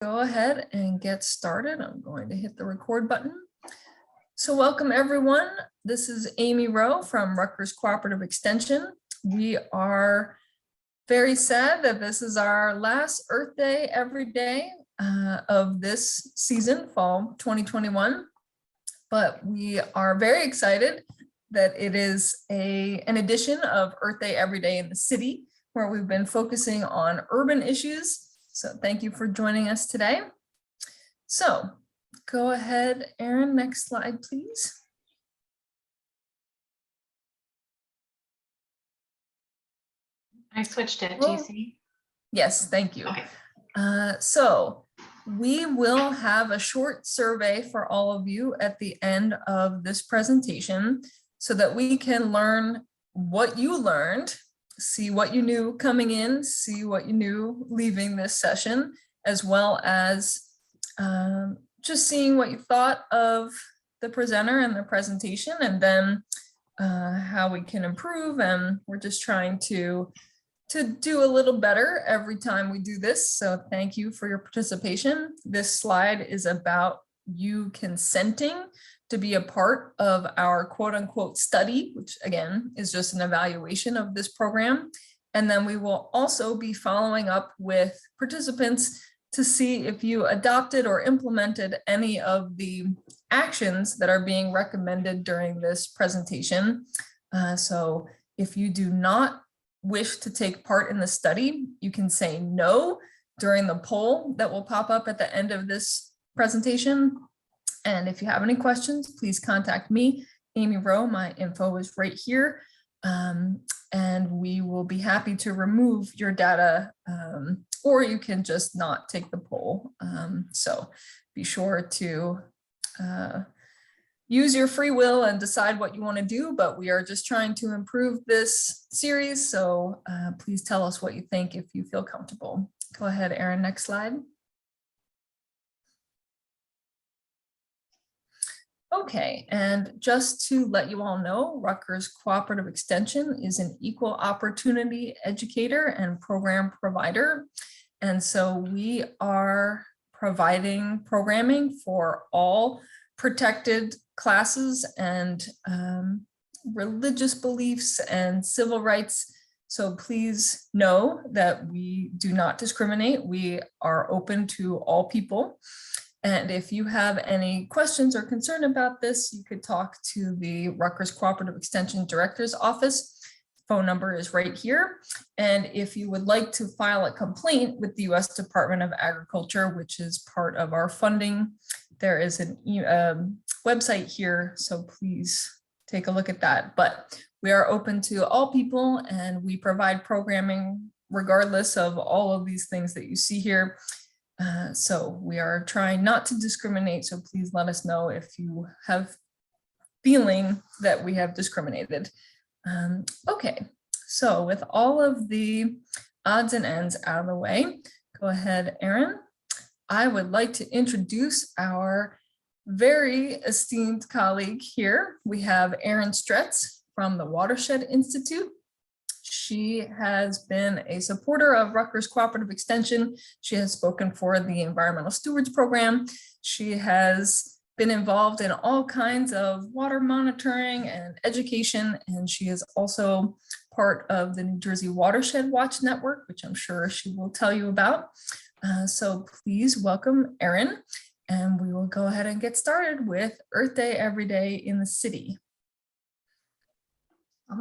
go ahead and get started. I'm going to hit the record button. So welcome everyone. This is Amy Rowe from Rutgers Cooperative Extension. We are very sad that this is our last Earth Day every day of this season, fall 2021. But we are very excited that it is an edition of Earth Day Every Day in the City, where we've been focusing on urban issues. So thank you for joining us today. So go ahead, Erin, next slide, please. I switched it, do you see? Yes, thank you. Okay. So we will have a short survey for all of you at the end of this presentation so that we can learn what you learned, see what you knew coming in, see what you knew leaving this session, as well as just seeing what you thought of the presenter and the presentation, and then how we can improve. And we're just trying to do a little better every time we do this. So thank you for your participation. This slide is about you consenting to be a part of our quote unquote study, which again is just an evaluation of this program. And then we will also be following up with participants to see if you adopted or implemented any of the actions that are being recommended during this presentation. So if you do not wish to take part in the study, you can say no during the poll that will pop up at the end of this presentation. And if you have any questions, please contact me, Amy Rowe. My info is right here. And we will be happy to remove your data, or you can just not take the poll. So be sure to use your free will and decide what you want to do, but we are just trying to improve this series. So please tell us what you think if you feel comfortable. Go ahead, Erin, next slide. Okay, and just to let you all know, Rutgers Cooperative Extension is an equal opportunity educator and program provider. And so we are providing programming for all protected classes and religious beliefs and civil rights. So please know that we do not discriminate. We are open to all people. And if you have any questions or concern about this, you could talk to the Rutgers Cooperative Extension Director's Office. Phone number is right here. And if you would like to file a complaint with the U.S. Department of Agriculture, which is part of our funding, there is a website here, so please take a look at that. But we are open to all people, and we provide programming regardless of all of these things that you see here. So we are trying not to discriminate, so please let us know if you have feeling that we have discriminated. Okay, so with all of the odds and ends out of the way, go ahead, Erin. I would like to introduce our very esteemed colleague here. We have Erin Stretz from the Watershed Institute. She has been a supporter of Rutgers Cooperative Extension. She has spoken for the Environmental Stewards Program. She has been involved in all kinds of water monitoring and education, and she is also part of the New Jersey Watershed Watch Network, which I'm sure she will tell you about. So please welcome Erin, and we will go ahead and get started with Earth Day Every Day in the City.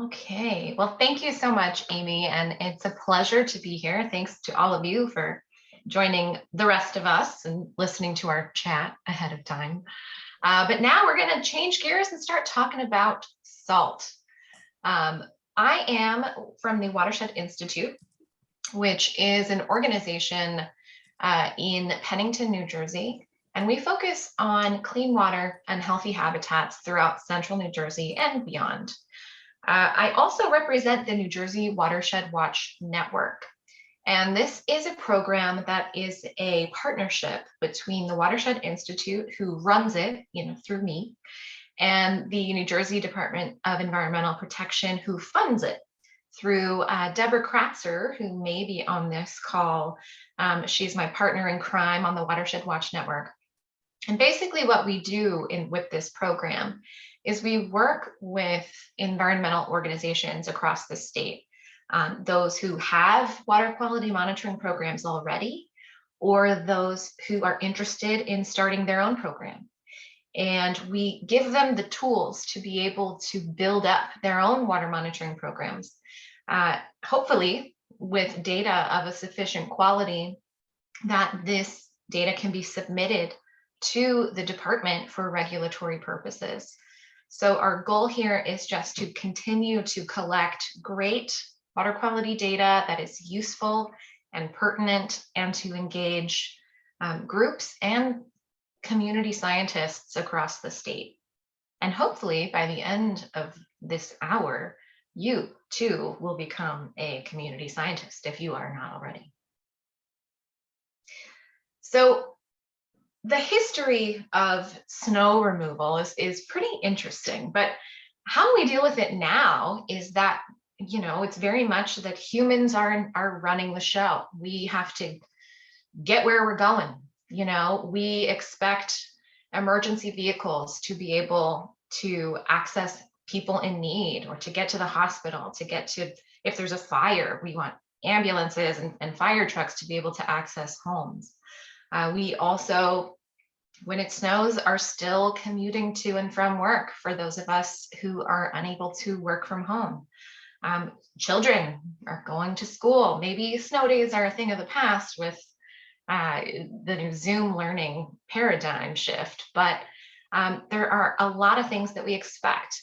Okay, well, thank you so much, Amy, and it's a pleasure to be here. Thanks to all of you for joining the rest of us and listening to our chat ahead of time. But now we're going to change gears and start talking about salt. I am from the Watershed Institute, which is an organization in Pennington, New Jersey, and we focus on clean water and healthy habitats throughout central New Jersey and beyond. I also represent the New Jersey Watershed Watch Network, and this is a program that is a partnership between the Watershed Institute, who runs it, through me, and the New Jersey Department of Environmental Protection, who funds it through Deborah Kratzer, who may be on this call. She's my partner in crime on the Watershed Watch Network. And basically what we do with this program is we work with environmental organizations across the state, those who have water quality monitoring programs already, or those who are interested in starting their own program. And we give them the tools to be able to build up their own water monitoring programs, hopefully with data of a sufficient quality that this data can be submitted to the department for regulatory purposes. So our goal here is just to continue to collect great water quality data that is useful and pertinent, and to engage groups and community scientists across the state. And hopefully by the end of this hour, you too will become a community scientist if you are not already. So the history of snow removal is pretty interesting, but how we deal with it now is that, you know, it's very much that humans are running the show. We have to get where we're going. You know, we expect emergency vehicles to be able to access people in need, or to get to the hospital, to get to, if there's a fire, we want ambulances and fire trucks to be able to access homes. We also, when it snows, are still commuting to and from work for those of us who are unable to work from home. Children are going to school. Maybe snow days are a thing of the past with the new Zoom learning paradigm shift, but there are a lot of things that we expect.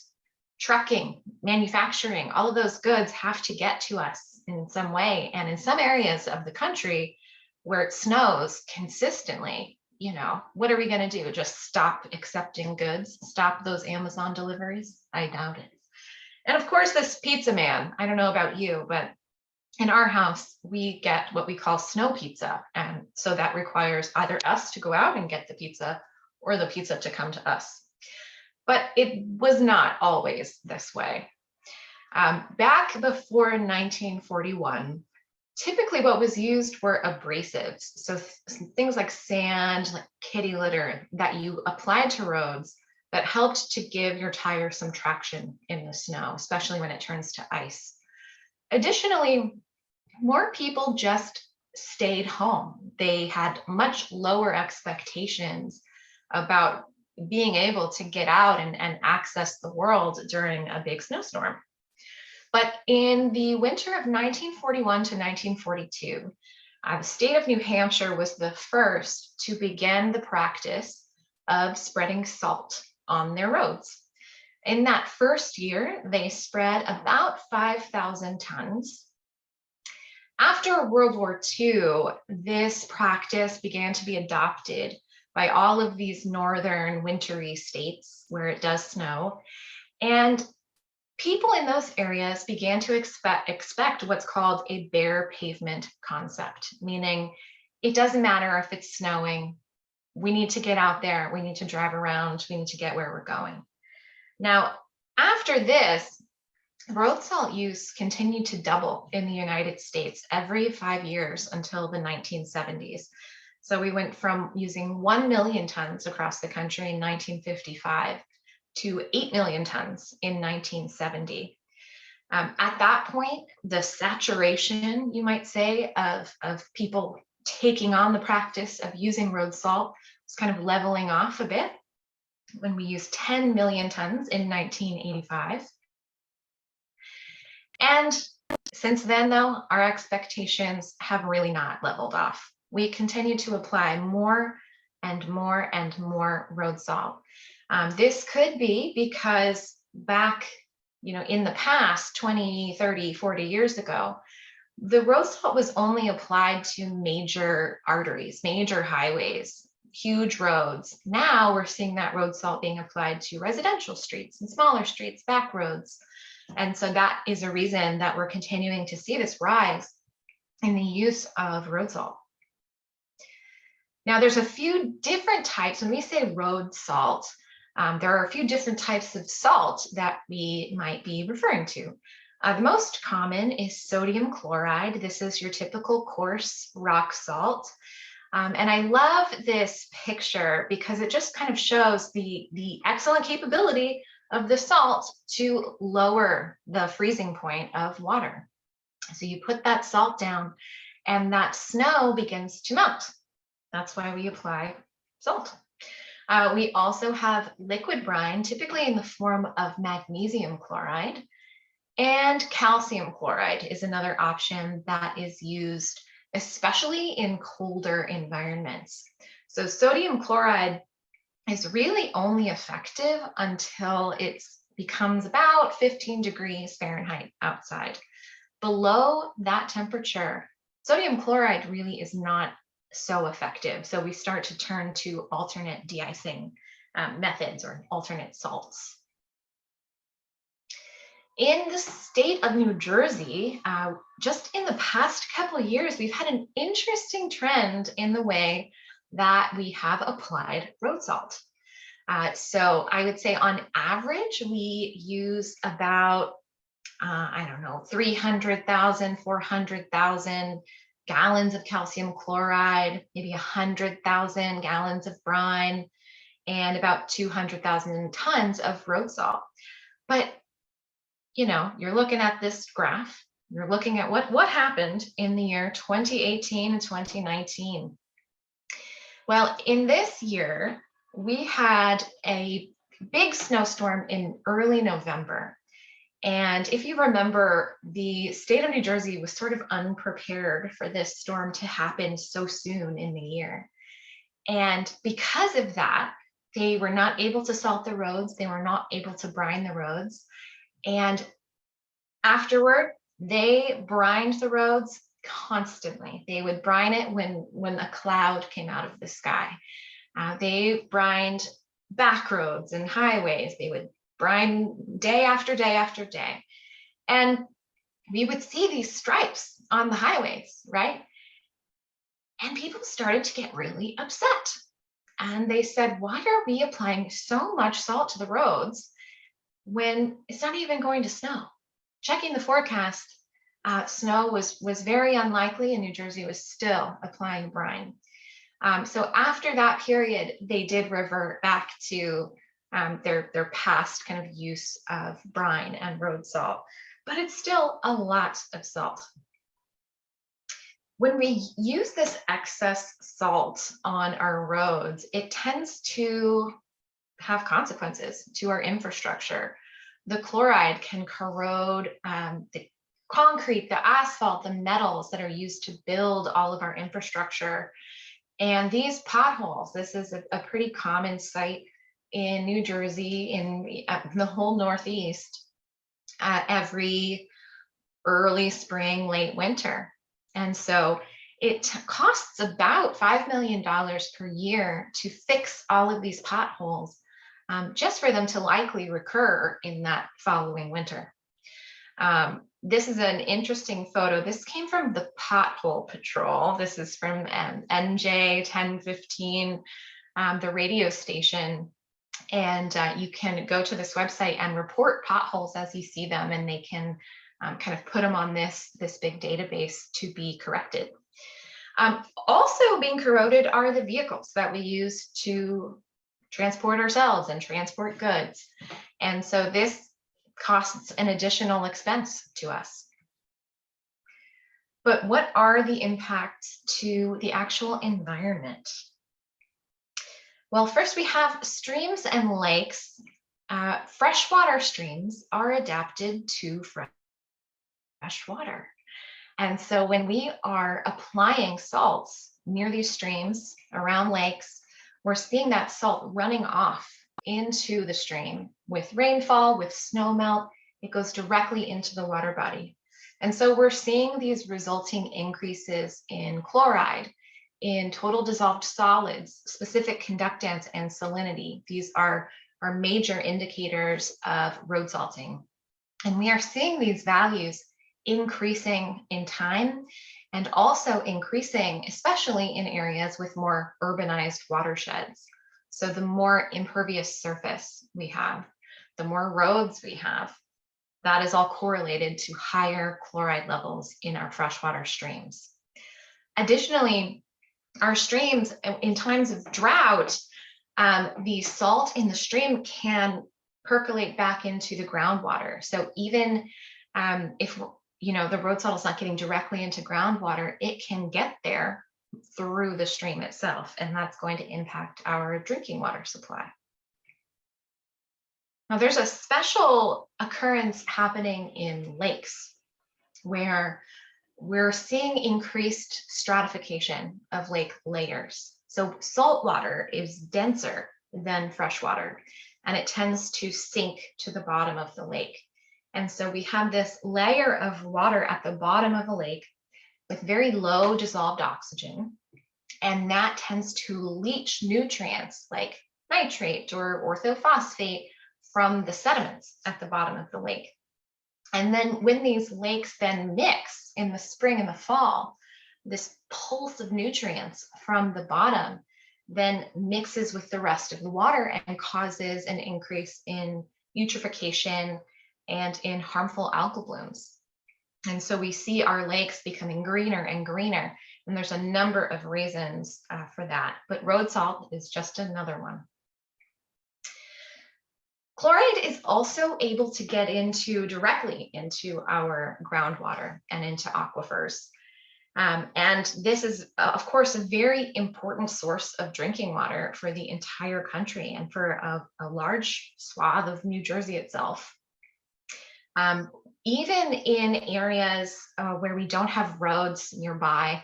Trucking, manufacturing, all of those goods have to get to us in some way. And in some areas of the country where it snows consistently, you know, what are we going to do? Just stop accepting goods? Stop those Amazon deliveries? I doubt it. And of course, this pizza man, I don't know about you, but in our house, we get what we call snow pizza. And so that requires either us to go out and get the pizza or the pizza to come to us. But it was not always this way. Back before 1941, typically what was used were abrasives. So things like sand, like kitty litter that you applied to roads that helped to give your tire some traction in the snow, especially when it turns to ice. Additionally, more people just stayed home. They had much lower expectations about being able to get out and access the world during a big snowstorm. But in the winter of 1941 to 1942, the state of New Hampshire was the first to begin the practice of spreading salt on their roads. In that first year, they spread about 5,000 tons. After World War II, this practice began to be adopted by all of these northern wintry states where it does snow. And people in those areas began to expect what's called a bare pavement concept, meaning it doesn't matter if it's snowing, we need to get out there, we need to drive around, we need to get where we're going. Now, after this, road salt use continued to double in the United States every 5 years until the 1970s. So we went from using 1 million tons across the country in 1955 to 8 million tons in 1970. At that point, the saturation, you might say, of people taking on the practice of using road salt was kind of leveling off a bit when we used 10 million tons in 1985. And since then, though, our expectations have really not leveled off. We continue to apply more and more and more road salt. This could be because back, you know, in the past, 20, 30, 40 years ago, the road salt was only applied to major arteries, major highways, huge roads. Now we're seeing that road salt being applied to residential streets and smaller streets, back roads. And so that is a reason that we're continuing to see this rise in the use of road salt. Now, there's a few different types. When we say road salt, there are a few different types of salt that we might be referring to. The most common is sodium chloride. This is your typical coarse rock salt. And I love this picture because it just kind of shows the excellent capability of the salt to lower the freezing point of water. So you put that salt down and that snow begins to melt. That's why we apply salt. We also have liquid brine, typically in the form of magnesium chloride, and calcium chloride is another option that is used especially in colder environments. So sodium chloride is really only effective until it becomes about 15 degrees Fahrenheit outside. Below that temperature, sodium chloride really is not so effective. So we start to turn to alternate de-icing methods or alternate salts. In the state of New Jersey, just in the past couple of years, we've had an interesting trend in the way that we have applied road salt. So I would say on average, we use about, 300,000, 400,000 gallons of calcium chloride, maybe 100,000 gallons of brine, and about 200,000 tons of road salt. But you're looking at this graph, you're looking at what happened in the year 2018 and 2019. Well, in this year, we had a big snowstorm in early November. And if you remember, the state of New Jersey was sort of unprepared for this storm to happen so soon in the year. And because of that, they were not able to salt the roads, they were not able to brine the roads. And afterward, they brined the roads constantly. They would brine it when a cloud came out of the sky. They brined back roads and highways. They would brine day after day after day. And we would see these stripes on the highways, right? And people started to get really upset. And they said, why are we applying so much salt to the roads when it's not even going to snow? Checking the forecast, snow was very unlikely, and New Jersey was still applying brine. So after that period, they did revert back to their past kind of use of brine and road salt, but it's still a lot of salt. When we use this excess salt on our roads, it tends to have consequences to our infrastructure. The chloride can corrode the concrete, the asphalt, the metals that are used to build all of our infrastructure. And these potholes, this is a pretty common sight in New Jersey, in the whole Northeast, every early spring, late winter. And so it costs about $5 million per year to fix all of these potholes, just for them to likely recur in that following winter. This is an interesting photo. This came from the Pothole Patrol. This is from NJ 1015, the radio station. And you can go to this website and report potholes as you see them, and they can kind of put them on this big database to be corrected. Also being corroded are the vehicles that we use to transport ourselves and transport goods. And so this costs an additional expense to us. But what are the impacts to the actual environment? Well, first we have streams and lakes. Freshwater streams are adapted to fresh water. And so when we are applying salts near these streams, around lakes, we're seeing that salt running off into the stream. With rainfall, with snow melt, it goes directly into the water body. And so we're seeing these resulting increases in chloride, in total dissolved solids, specific conductance, and salinity. These are major indicators of road salting. And we are seeing these values increasing in time, and also increasing, especially in areas with more urbanized watersheds. So the more impervious surface we have, the more roads we have, that is all correlated to higher chloride levels in our freshwater streams. Additionally, our streams in times of drought, the salt in the stream can percolate back into the groundwater. So even if the road salt is not getting directly into groundwater, it can get there through the stream itself, and that's going to impact our drinking water supply. Now, there's a special occurrence happening in lakes where we're seeing increased stratification of lake layers. So salt water is denser than freshwater, and it tends to sink to the bottom of the lake. And so we have this layer of water at the bottom of a lake with very low dissolved oxygen, and that tends to leach nutrients like nitrate or orthophosphate from the sediments at the bottom of the lake. And then when these lakes then mix in the spring and the fall, this pulse of nutrients from the bottom then mixes with the rest of the water and causes an increase in eutrophication and in harmful algal blooms. And so we see our lakes becoming greener and greener, and there's a number of reasons for that, but road salt is just another one. Chloride is also able to get directly into our groundwater and into aquifers. And this is, of course, a very important source of drinking water for the entire country and for a large swath of New Jersey itself. Even in areas where we don't have roads nearby,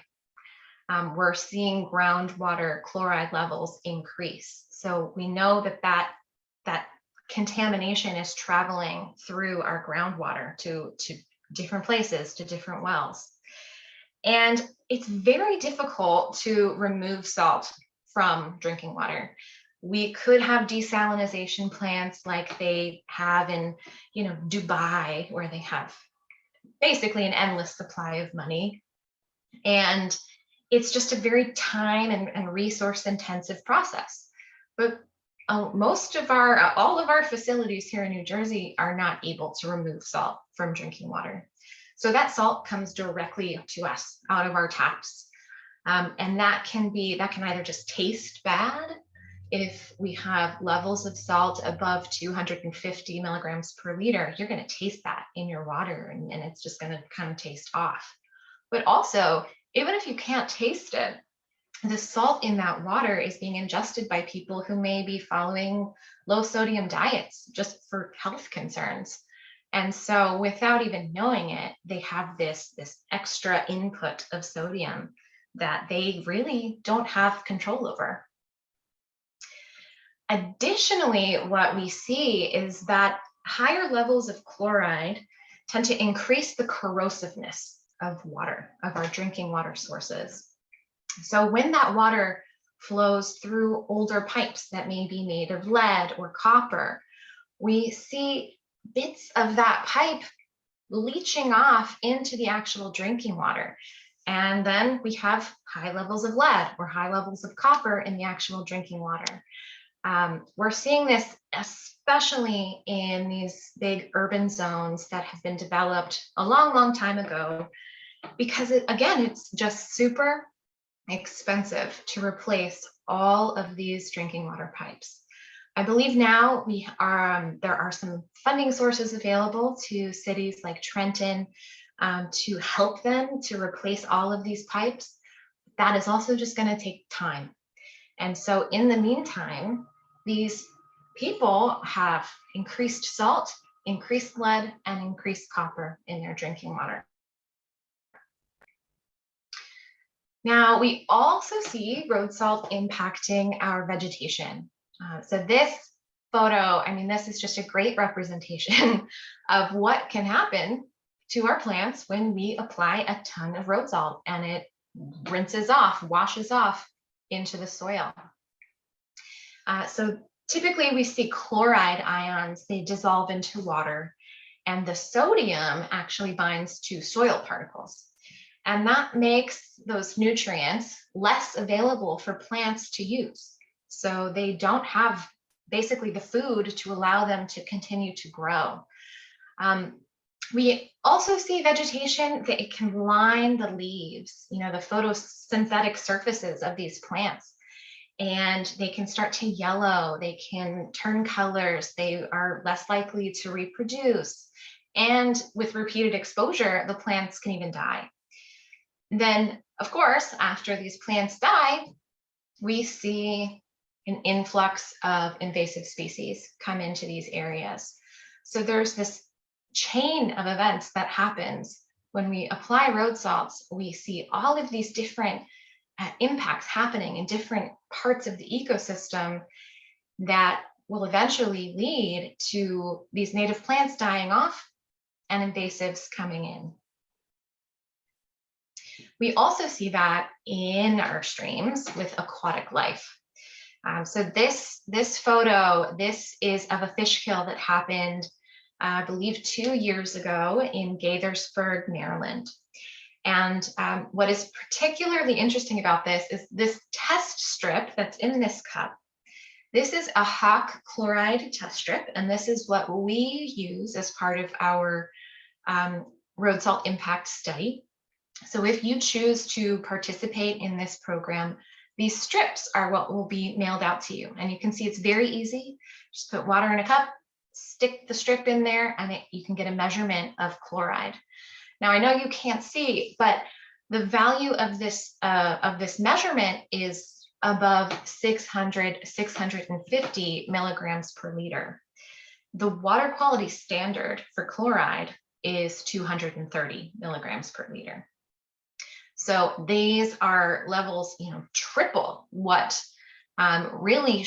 we're seeing groundwater chloride levels increase. So we know that contamination is traveling through our groundwater to different places, to different wells. And it's very difficult to remove salt from drinking water. We could have desalinization plants like they have in, Dubai, where they have basically an endless supply of money. And it's just a very time and resource intensive process. But all of our facilities here in New Jersey are not able to remove salt from drinking water. So that salt comes directly to us out of our taps. And that can either just taste bad if we have levels of salt above 250 milligrams per liter. You're going to taste that in your water, and it's just going to kind of taste off. But also, even if you can't taste it, the salt in that water is being ingested by people who may be following low sodium diets just for health concerns. And so without even knowing it, they have this extra input of sodium that they really don't have control over. Additionally, what we see is that higher levels of chloride tend to increase the corrosiveness of water, of our drinking water sources. So when that water flows through older pipes that may be made of lead or copper, we see bits of that pipe leaching off into the actual drinking water. And then we have high levels of lead or high levels of copper in the actual drinking water. We're seeing this especially in these big urban zones that have been developed a long, long time ago, because it's just super expensive to replace all of these drinking water pipes. I believe now there are some funding sources available to cities like Trenton to help them to replace all of these pipes. That is also just going to take time. And so in the meantime, these people have increased salt, increased lead, and increased copper in their drinking water. Now, we also see road salt impacting our vegetation. So this photo, this is just a great representation of what can happen to our plants when we apply a ton of road salt and it washes off into the soil. So typically we see chloride ions, they dissolve into water, and the sodium actually binds to soil particles. And that makes those nutrients less available for plants to use. So they don't have basically the food to allow them to continue to grow. We also see vegetation that it can line the leaves, the photosynthetic surfaces of these plants, and they can start to yellow, they can turn colors, they are less likely to reproduce. And with repeated exposure, the plants can even die. Then, of course, after these plants die, we see an influx of invasive species come into these areas. So there's this chain of events that happens when we apply road salts. We see all of these different impacts happening in different parts of the ecosystem that will eventually lead to these native plants dying off and invasives coming in. We also see that in our streams with aquatic life. So this photo, this is of a fish kill that happened, I believe 2 years ago in Gaithersburg, Maryland. And what is particularly interesting about this is this test strip that's in this cup. This is a Hawk chloride test strip, and this is what we use as part of our road salt impact study. So if you choose to participate in this program, these strips are what will be mailed out to you. And you can see it's very easy. Just put water in a cup, stick the strip in there, and you can get a measurement of chloride. Now, I know you can't see, but the value of this measurement is above 650 milligrams per liter. The water quality standard for chloride is 230 milligrams per liter. So these are levels, triple what really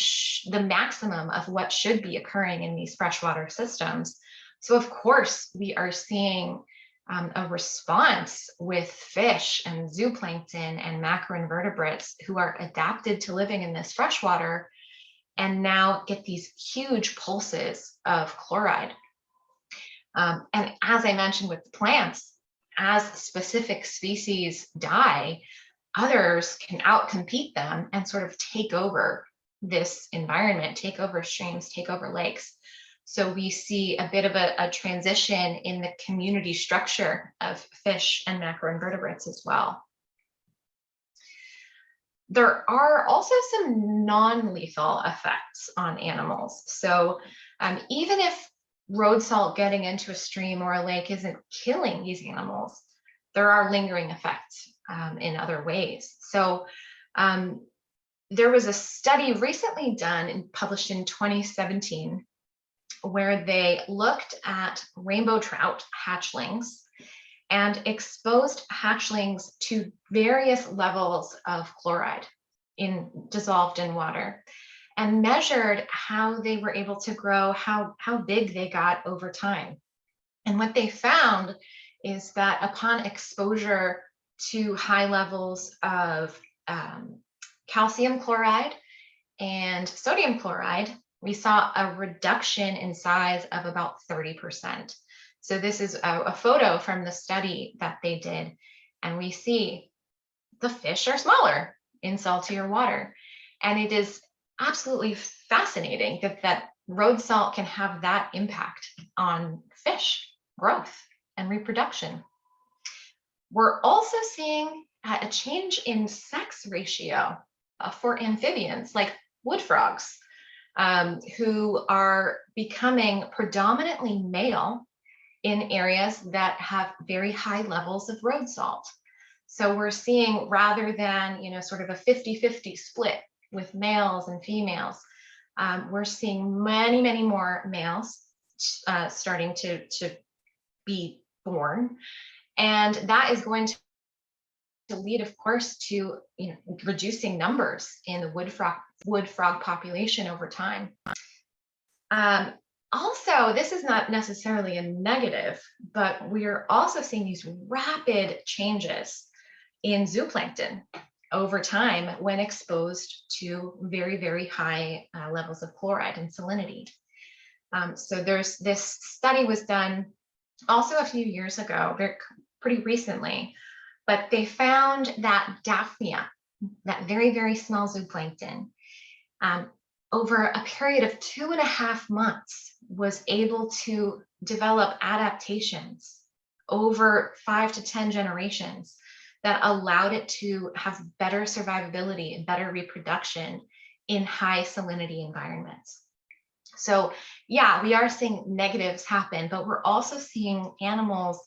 the maximum of what should be occurring in these freshwater systems. So of course, we are seeing a response with fish and zooplankton and macroinvertebrates who are adapted to living in this freshwater and now get these huge pulses of chloride. And as I mentioned with the plants, as specific species die, others can outcompete them and sort of take over this environment, take over streams, take over lakes. So we see a bit of a transition in the community structure of fish and macroinvertebrates as well. There are also some non-lethal effects on animals. So even if road salt getting into a stream or a lake isn't killing these animals, there are lingering effects in other ways. So there was a study recently done and published in 2017 where they looked at rainbow trout hatchlings and exposed hatchlings to various levels of chloride dissolved in water, and measured how they were able to grow, how big they got over time. And what they found is that upon exposure to high levels of calcium chloride and sodium chloride, we saw a reduction in size of about 30%. So this is a photo from the study that they did, and we see the fish are smaller in saltier water. And it is absolutely fascinating that road salt can have that impact on fish growth and reproduction. We're also seeing a change in sex ratio for amphibians like wood frogs, who are becoming predominantly male in areas that have very high levels of road salt. So we're seeing, rather than sort of a 50-50 split with males and females, we're seeing many, many more males starting to be born. And that is going to lead, of course, to reducing numbers in the wood frog population over time. Also, this is not necessarily a negative, but we're also seeing these rapid changes in zooplankton over time when exposed to very, very high levels of chloride and salinity. So this study was done also a few years ago, pretty recently, but they found that Daphnia, that very, very small zooplankton, over a period of 2.5 months, was able to develop adaptations over 5 to 10 generations that allowed it to have better survivability and better reproduction in high salinity environments. So yeah, we are seeing negatives happen, but we're also seeing animals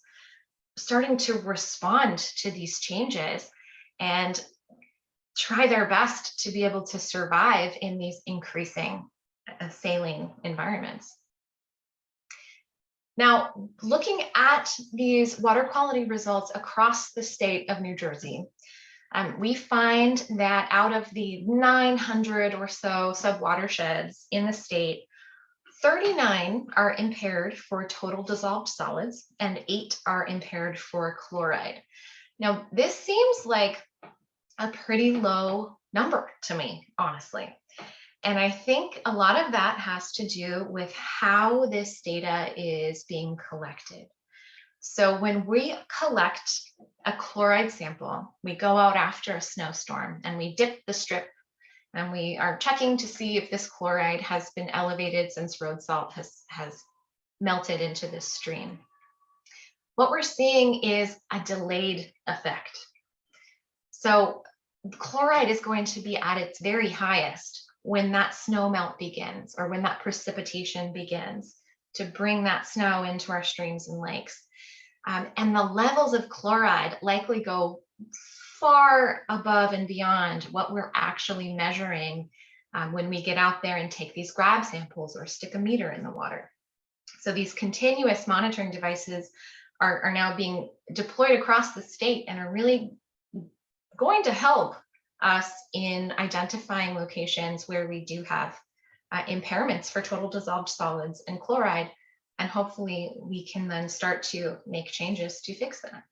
starting to respond to these changes and try their best to be able to survive in these increasing saline environments. Now, looking at these water quality results across the state of New Jersey, we find that out of the 900 or so sub-watersheds in the state, 39 are impaired for total dissolved solids and 8 are impaired for chloride. Now, this seems like a pretty low number to me, honestly. And I think a lot of that has to do with how this data is being collected. So when we collect a chloride sample, we go out after a snowstorm and we dip the strip and we are checking to see if this chloride has been elevated since road salt has melted into this stream. What we're seeing is a delayed effect. So chloride is going to be at its very highest when that snow melt begins, or when that precipitation begins to bring that snow into our streams and lakes. And the levels of chloride likely go far above and beyond what we're actually measuring when we get out there and take these grab samples or stick a meter in the water. So these continuous monitoring devices are now being deployed across the state and are really going to help us in identifying locations where we do have impairments for total dissolved solids and chloride, and hopefully we can then start to make changes to fix that.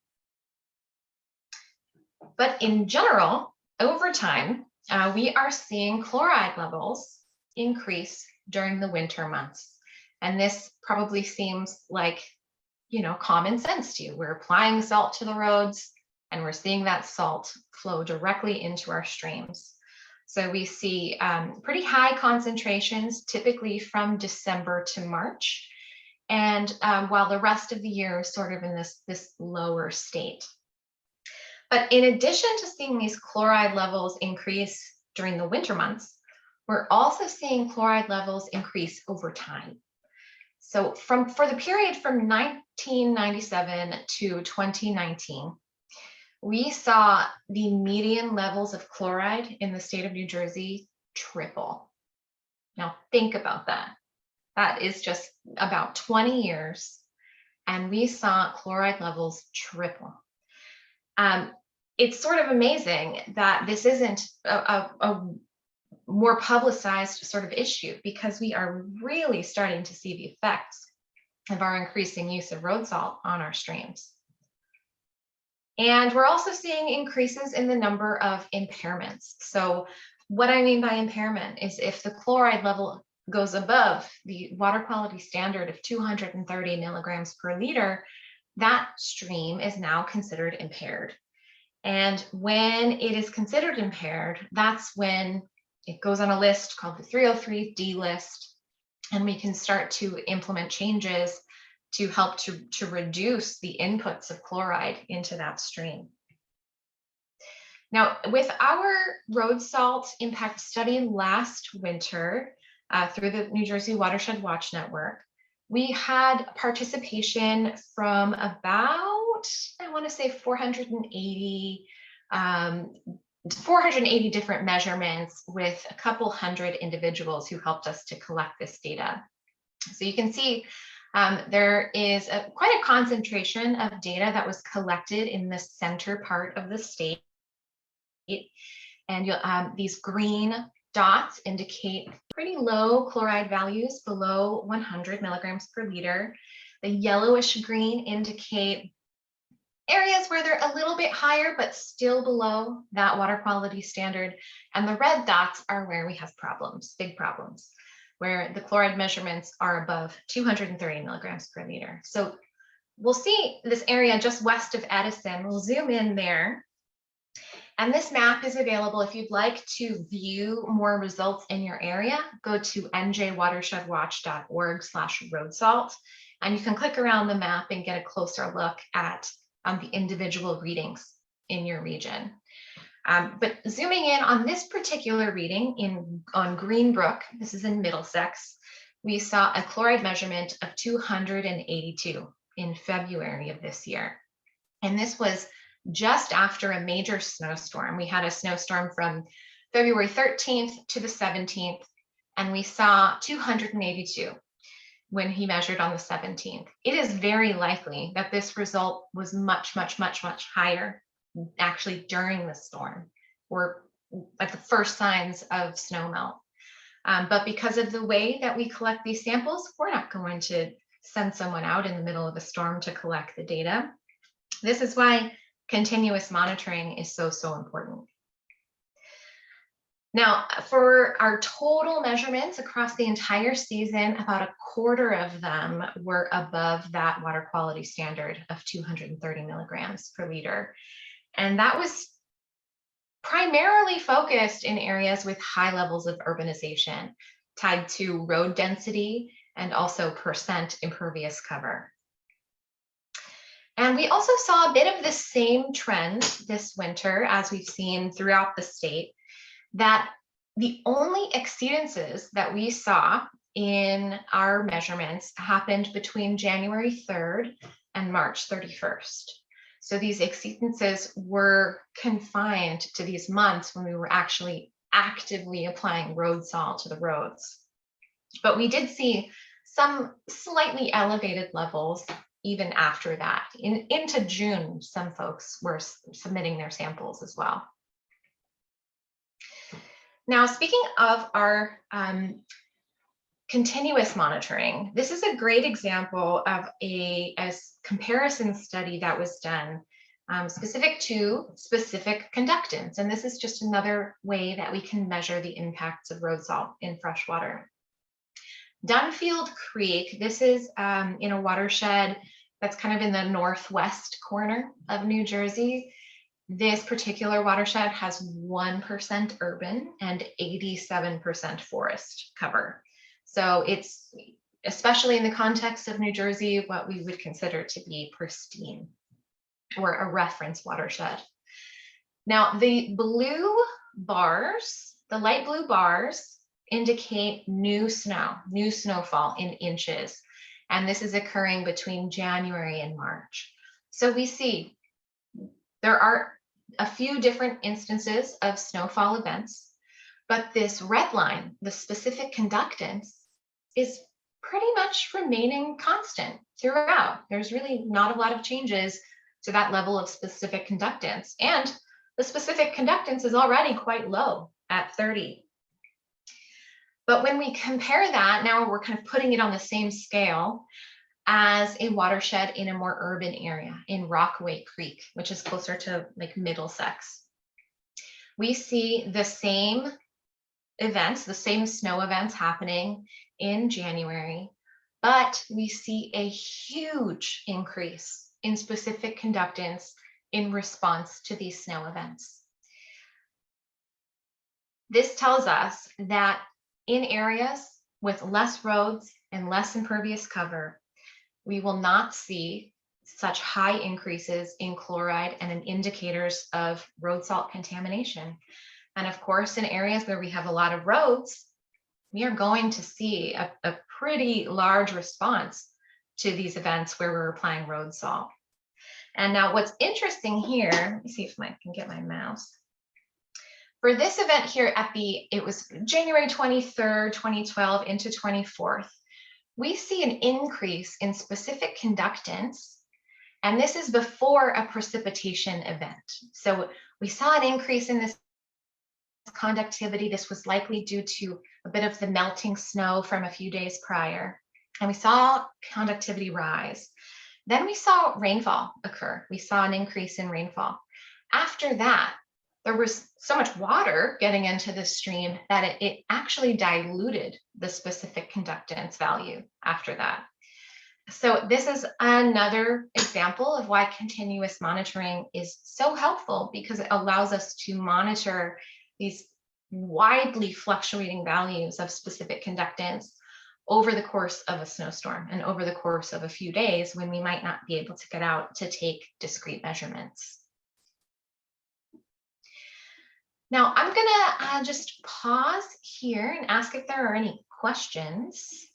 But in general, over time, we are seeing chloride levels increase during the winter months. And this probably seems like, common sense to you. We're applying salt to the roads and we're seeing that salt flow directly into our streams. So we see pretty high concentrations, typically from December to March, and while the rest of the year is sort of in this lower state. But in addition to seeing these chloride levels increase during the winter months, we're also seeing chloride levels increase over time. So for the period from 1997 to 2019, we saw the median levels of chloride in the state of New Jersey triple. Now think about that. That is just about 20 years, and we saw chloride levels triple. It's sort of amazing that this isn't a more publicized sort of issue, because we are really starting to see the effects of our increasing use of road salt on our streams. And we're also seeing increases in the number of impairments. So what I mean by impairment is if the chloride level goes above the water quality standard of 230 milligrams per liter, that stream is now considered impaired. And when it is considered impaired, that's when it goes on a list called the 303D list, and we can start to implement changes to help to reduce the inputs of chloride into that stream. Now, with our road salt impact study last winter through the New Jersey Watershed Watch Network, we had participation from about, I want to say 480 different measurements with a couple hundred individuals who helped us to collect this data. So you can see there is quite a concentration of data that was collected in the center part of the state. And these green dots indicate pretty low chloride values, below 100 milligrams per liter. The yellowish green indicate areas where they're a little bit higher, but still below that water quality standard. And the red dots are where we have problems, big problems, where the chloride measurements are above 230 milligrams per liter. So we'll see this area just west of Edison. We'll zoom in there. And this map is available if you'd like to view more results in your area. Go to njwatershedwatch.org/road salt, and you can click around the map and get a closer look at the individual readings in your region. But zooming in on this particular reading on Greenbrook, this is in Middlesex, we saw a chloride measurement of 282 in February of this year. And this was just after a major snowstorm. We had a snowstorm from February 13th to the 17th, and we saw 282 when he measured on the 17th. It is very likely that this result was much, much, much, much higher actually during the storm or at the first signs of snow melt. But because of the way that we collect these samples, we're not going to send someone out in the middle of a storm to collect the data. This is why continuous monitoring is so, so important. Now, for our total measurements across the entire season, about a quarter of them were above that water quality standard of 230 milligrams per liter. And that was primarily focused in areas with high levels of urbanization, tied to road density and also percent impervious cover. And we also saw a bit of the same trend this winter as we've seen throughout the state, that the only exceedances that we saw in our measurements happened between January 3rd and March 31st. So these exceedances were confined to these months when we were actually actively applying road salt to the roads. But we did see some slightly elevated levels even after that. Into June, some folks were submitting their samples as well. Now, speaking of our continuous monitoring, this is a great example of a comparison study that was done specific to specific conductants. And this is just another way that we can measure the impacts of road salt in freshwater. Dunfield Creek, this is in a watershed that's kind of in the northwest corner of New Jersey. This particular watershed has 1% urban and 87% forest cover. So it's, especially in the context of New Jersey, what we would consider to be pristine or a reference watershed. Now, the blue bars, the light blue bars, indicate new snowfall in inches. And this is occurring between January and March. So we see there are a few different instances of snowfall events, but this red line, the specific conductance, is pretty much remaining constant throughout. There's really not a lot of changes to that level of specific conductance. And the specific conductance is already quite low at 30. But when we compare that, now we're kind of putting it on the same scale as a watershed in a more urban area in Rockaway Creek, which is closer to like Middlesex. We see the same events, the same snow events happening in January, but we see a huge increase in specific conductance in response to these snow events. This tells us that in areas with less roads and less impervious cover, we will not see such high increases in chloride and in indicators of road salt contamination. And of course, in areas where we have a lot of roads, we are going to see a pretty large response to these events where we're applying road salt. And now what's interesting here, let me see if I can get my mouse. For this event here it was January 23rd, 2012 into 24th, we see an increase in specific conductance, and this is before a precipitation event. So we saw an increase in this conductivity. This was likely due to a bit of the melting snow from a few days prior, and we saw conductivity rise. Then we saw rainfall occur. We saw an increase in rainfall. After that, there was so much water getting into the stream that it actually diluted the specific conductance value after that. So this is another example of why continuous monitoring is so helpful, because it allows us to monitor these widely fluctuating values of specific conductance over the course of a snowstorm and over the course of a few days when we might not be able to get out to take discrete measurements. Now I'm gonna just pause here and ask if there are any questions.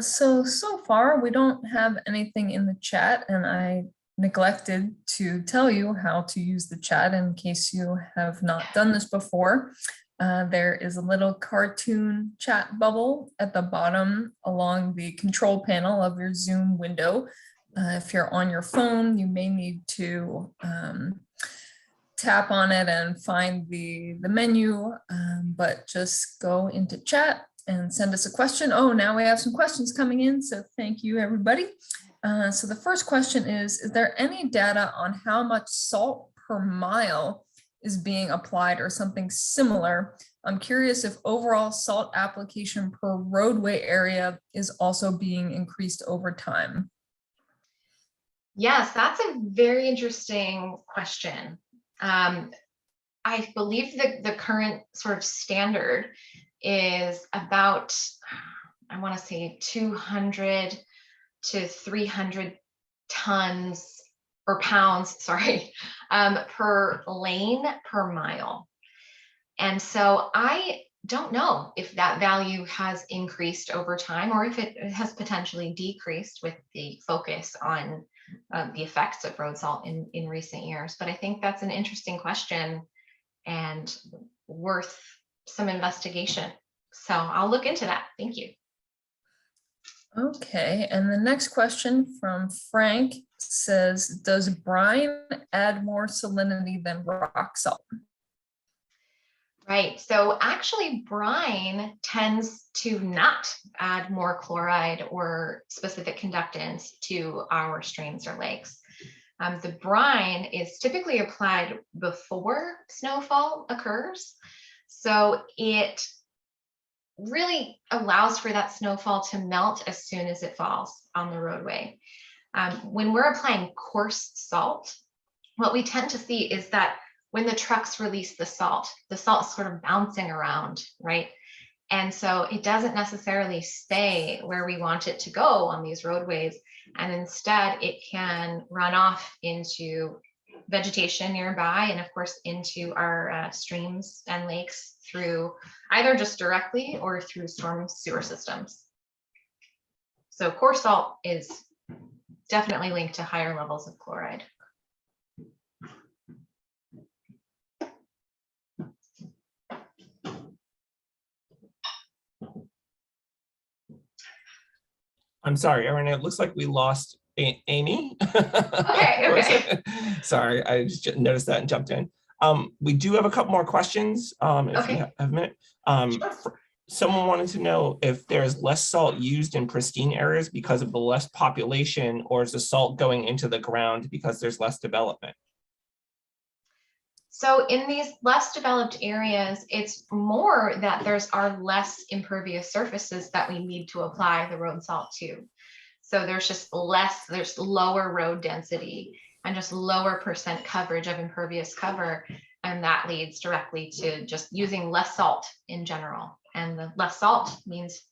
So far, we don't have anything in the chat, and I neglected to tell you how to use the chat in case you have not done this before. There is a little cartoon chat bubble at the bottom along the control panel of your Zoom window. If you're on your phone, you may need to tap on it and find the menu, but just go into chat and send us a question. Oh, now we have some questions coming in, so thank you, everybody. So the first question is there any data on how much salt per mile is being applied or something similar? I'm curious if overall salt application per roadway area is also being increased over time. Yes, that's a very interesting question. I believe that the current sort of standard is about, I want to say 200 to 300 tons or pounds, sorry, per lane per mile. And so I don't know if that value has increased over time or if it has potentially decreased with the focus on the effects of road salt in recent years. But I think that's an interesting question and worth some investigation. So I'll look into that. Thank you. Okay, and the next question from Frank says, does brine add more salinity than rock salt? Right, so actually brine tends to not add more chloride or specific conductance to our streams or lakes. The brine is typically applied before snowfall occurs. So it really allows for that snowfall to melt as soon as it falls on the roadway. When we're applying coarse salt, what we tend to see is that when the trucks release the salt is sort of bouncing around, right? And so it doesn't necessarily stay where we want it to go on these roadways. And instead it can run off into vegetation nearby and of course into our streams and lakes through either just directly or through storm sewer systems. So coarse salt is definitely linked to higher levels of chloride. I'm sorry, Erin, it looks like we lost Amy. Okay. Sorry, I just noticed that and jumped in. We do have a couple more questions, if you have a minute. Sure. Someone wanted to know if there's less salt used in pristine areas because of the less population, or is the salt going into the ground because there's less development? So in these less developed areas, it's more that there's less impervious surfaces that we need to apply the road salt to. So there's just there's lower road density and just lower percent coverage of impervious cover. And that leads directly to just using less salt in general. And the less salt means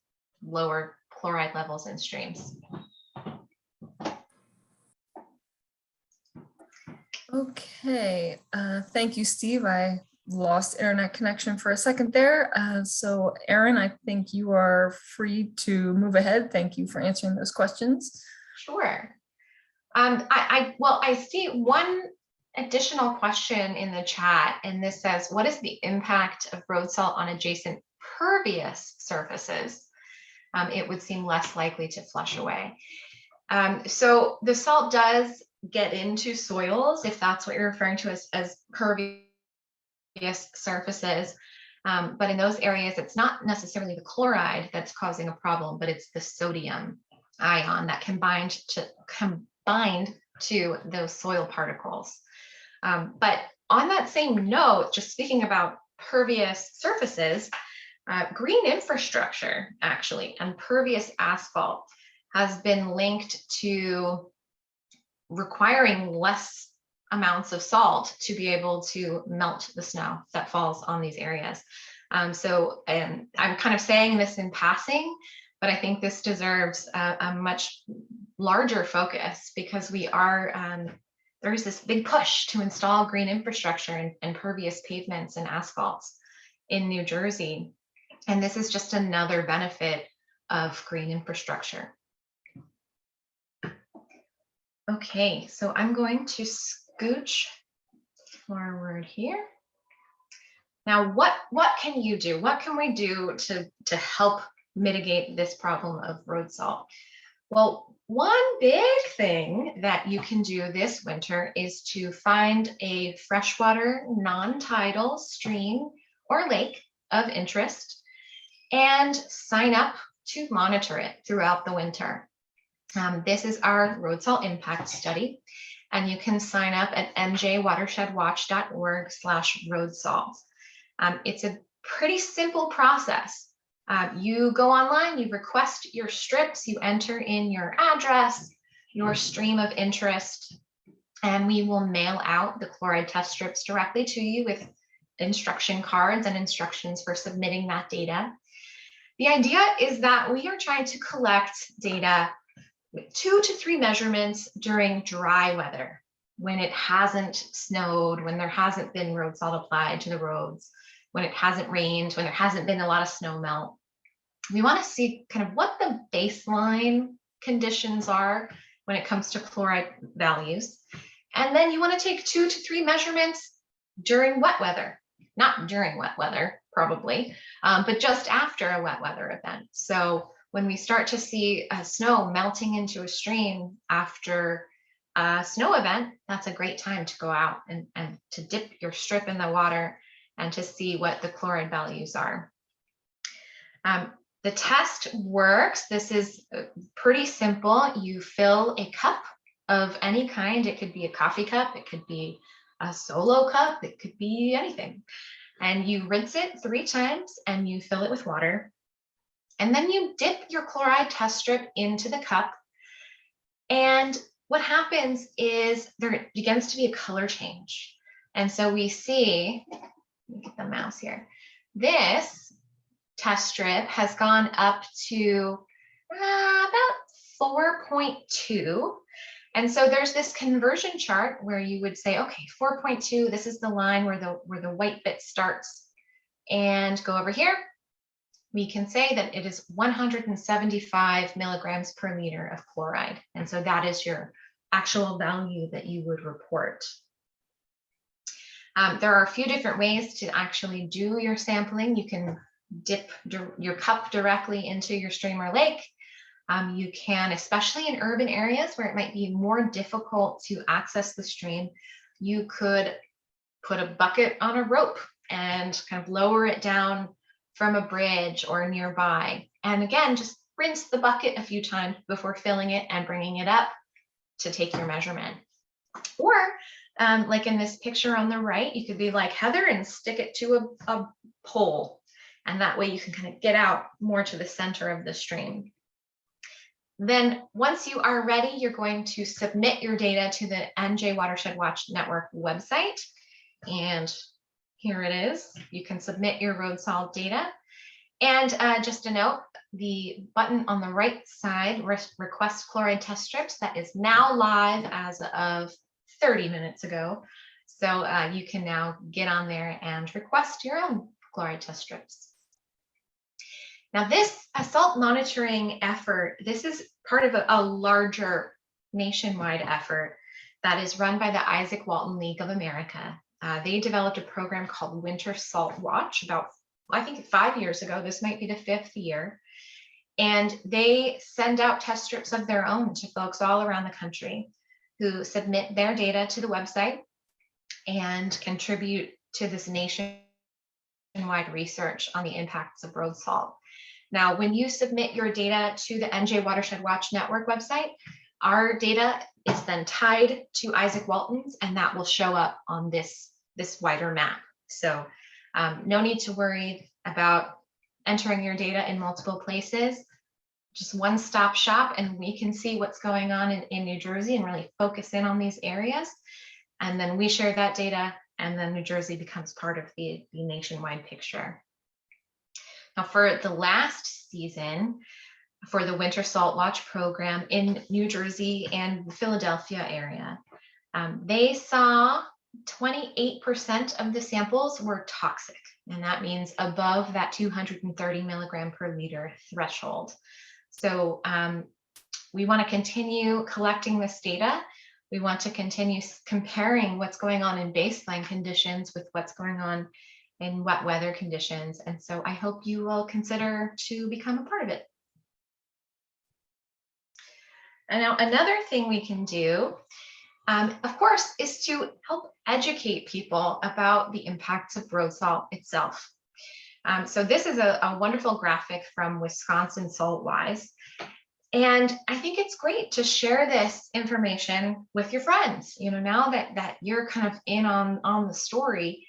lower chloride levels in streams. Okay, thank you, Steve. I lost internet connection for a second there. So Erin, I think you are free to move ahead. Thank you for answering those questions. Sure. I see one additional question in the chat, and this says, what is the impact of road salt on adjacent pervious surfaces? It would seem less likely to flush away. So the salt does get into soils, if that's what you're referring to as pervious surfaces. But in those areas, it's not necessarily the chloride that's causing a problem, but it's the sodium ion that can bind to those soil particles. But on that same note, just speaking about pervious surfaces, Green infrastructure, actually, and pervious asphalt has been linked to requiring less amounts of salt to be able to melt the snow that falls on these areas. And I'm kind of saying this in passing, but I think this deserves a much larger focus, because we are, there's this big push to install green infrastructure and pervious pavements and asphalts in New Jersey. And this is just another benefit of green infrastructure. Okay, so I'm going to scooch forward here. Now, what can you do? What can we do to help mitigate this problem of road salt? Well, one big thing that you can do this winter is to find a freshwater non-tidal stream or lake of interest and sign up to monitor it throughout the winter. This is our road salt impact study, and you can sign up at njwatershedwatch.org/road salt. It's a pretty simple process. You go online, you request your strips, you enter in your address, your stream of interest, and we will mail out the chloride test strips directly to you with instruction cards and instructions for submitting that data. The idea is that we are trying to collect data with 2 to 3 measurements during dry weather, when it hasn't snowed, when there hasn't been road salt applied to the roads, when it hasn't rained, when there hasn't been a lot of snow melt. We want to see kind of what the baseline conditions are when it comes to chloride values. And then you want to take 2 to 3 measurements during wet weather, not during wet weather, probably, but just after a wet weather event. So when we start to see snow melting into a stream after a snow event, that's a great time to go out and to dip your strip in the water and to see what the chloride values are. The test works. This is pretty simple. You fill a cup of any kind. It could be a coffee cup, it could be a solo cup, it could be anything. And you rinse it 3 times and you fill it with water. And then you dip your chloride test strip into the cup. And what happens is there begins to be a color change. And so we see, let me get the mouse here. This test strip has gone up to about 4.2. And so there's this conversion chart where you would say, okay, 4.2, this is the line where the white bit starts, and go over here. We can say that it is 175 milligrams per liter of chloride. And so that is your actual value that you would report. There are a few different ways to actually do your sampling. You can dip your cup directly into your stream or lake. You can, especially in urban areas where it might be more difficult to access the stream, you could put a bucket on a rope and kind of lower it down from a bridge or nearby. And again, just rinse the bucket a few times before filling it and bringing it up to take your measurement. Or like in this picture on the right, you could be like Heather and stick it to a pole. And that way you can kind of get out more to the center of the stream. Then once you are ready, you're going to submit your data to the NJ Watershed Watch Network website. And here it is. You can submit your road salt data. And just a note, the button on the right side, request chloride test strips, that is now live as of 30 minutes ago. So you can now get on there and request your own chloride test strips. Now this salt monitoring effort, this is part of a larger nationwide effort that is run by the Isaac Walton League of America. They developed a program called Winter Salt Watch about, I think 5 years ago. This might be the 5th year. And they send out test strips of their own to folks all around the country who submit their data to the website and contribute to this nationwide research on the impacts of road salt. Now, when you submit your data to the NJ Watershed Watch Network website, our data is then tied to Isaac Walton's, and that will show up on this wider map. So no need to worry about entering your data in multiple places, just one-stop shop, and we can see what's going on in New Jersey and really focus in on these areas. And then we share that data, and then New Jersey becomes part of the nationwide picture. Now, for the last season, for the Winter Salt Watch program in New Jersey and the Philadelphia area, they saw 28% of the samples were toxic, and that means above that 230 milligram per liter threshold. So we want to continue collecting this data. We want to continue comparing what's going on in baseline conditions with what's going on in wet weather conditions. And so I hope you will consider to become a part of it. And now another thing we can do, of course, is to help educate people about the impacts of road salt itself. So this is a wonderful graphic from Wisconsin SaltWise. And I think it's great to share this information with your friends. You know, now that you're kind of in on the story,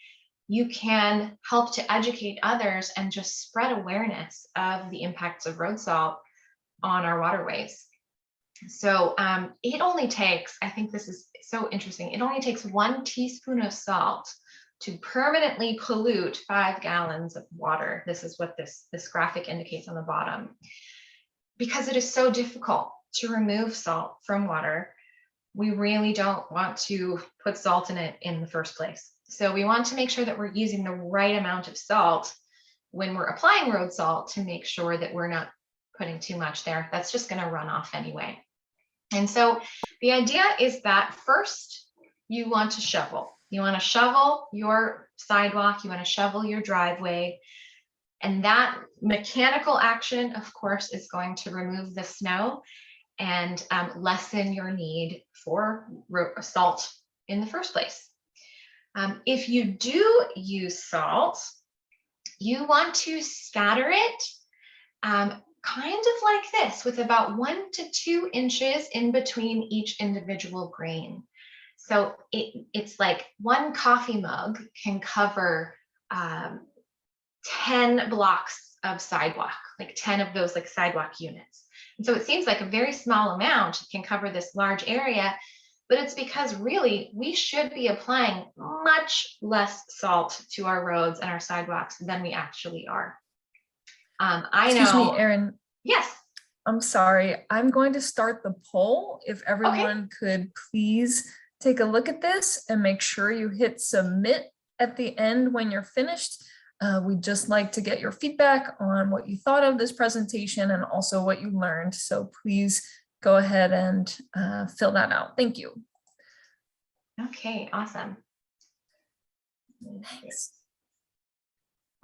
you can help to educate others and just spread awareness of the impacts of road salt on our waterways. So it only takes, I think this is so interesting, it only takes 1 teaspoon of salt to permanently pollute 5 gallons of water. This is what this graphic indicates on the bottom. Because it is so difficult to remove salt from water, we really don't want to put salt in it in the first place. So we want to make sure that we're using the right amount of salt when we're applying road salt to make sure that we're not putting too much there. That's just going to run off anyway. And so the idea is that first you want to shovel. You want to shovel your sidewalk, you want to shovel your driveway. And that mechanical action, of course, is going to remove the snow and lessen your need for salt in the first place. If you do use salt, you want to scatter it kind of like this, with about 1 to 2 inches in between each individual grain. So it's like 1 coffee mug can cover 10 blocks of sidewalk, like 10 of those like sidewalk units. And so it seems like a very small amount can cover this large area, but it's because really we should be applying much less salt to our roads and our sidewalks than we actually are. Excuse me, Erin. Yes. I'm sorry. I'm going to start the poll. If everyone could please take a look at this and make sure you hit submit at the end when you're finished. We'd just like to get your feedback on what you thought of this presentation and also what you learned. So please go ahead and fill that out. Thank you. Okay, awesome. Thanks.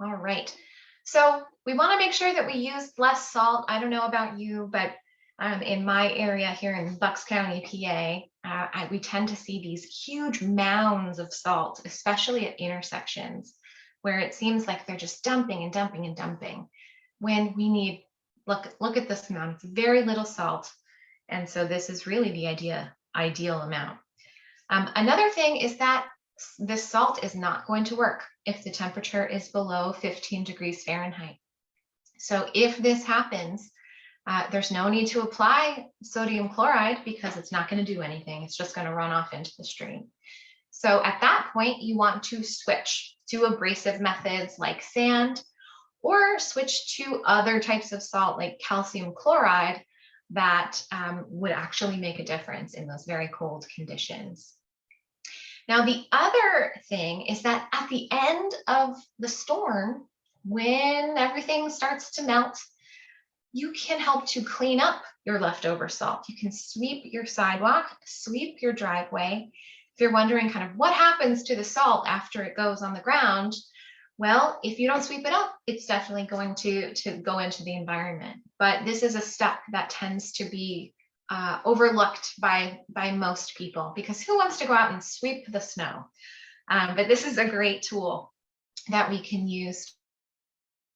All right. So we want to make sure that we use less salt. I don't know about you, but in my area here in Bucks County, PA, we tend to see these huge mounds of salt, especially at intersections, where it seems like they're just dumping and dumping and dumping, when we need, look at this amount, it's very little salt. And so this is really the ideal amount. Another thing is that this salt is not going to work if the temperature is below 15 degrees Fahrenheit. So if this happens, there's no need to apply sodium chloride because it's not going to do anything. It's just going to run off into the stream. So at that point, you want to switch to abrasive methods like sand, or switch to other types of salt like calcium chloride that would actually make a difference in those very cold conditions. Now, the other thing is that at the end of the storm, when everything starts to melt, you can help to clean up your leftover salt. You can sweep your sidewalk, sweep your driveway. If you're wondering kind of what happens to the salt after it goes on the ground, well, if you don't sweep it up, it's definitely going to go into the environment. But this is a step that tends to be overlooked by most people, because who wants to go out and sweep the snow? But this is a great tool that we can use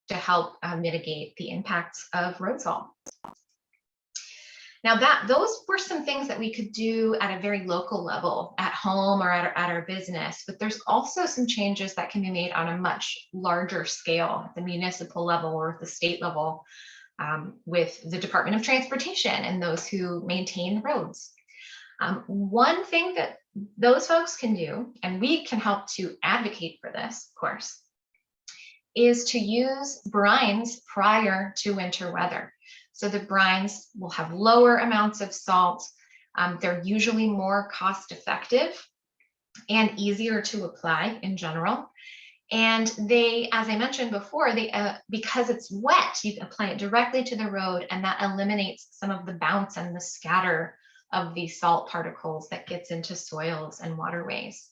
to help mitigate the impacts of road salt. Now those were some things that we could do at a very local level, at home or at our business, but there's also some changes that can be made on a much larger scale, at the municipal level or at the state level, with the Department of Transportation and those who maintain roads. One thing that those folks can do, and we can help to advocate for this, of course, is to use brines prior to winter weather. So the brines will have lower amounts of salt. They're usually more cost effective and easier to apply in general. And they, as I mentioned before, because it's wet, you can apply it directly to the road, and that eliminates some of the bounce and the scatter of these salt particles that gets into soils and waterways.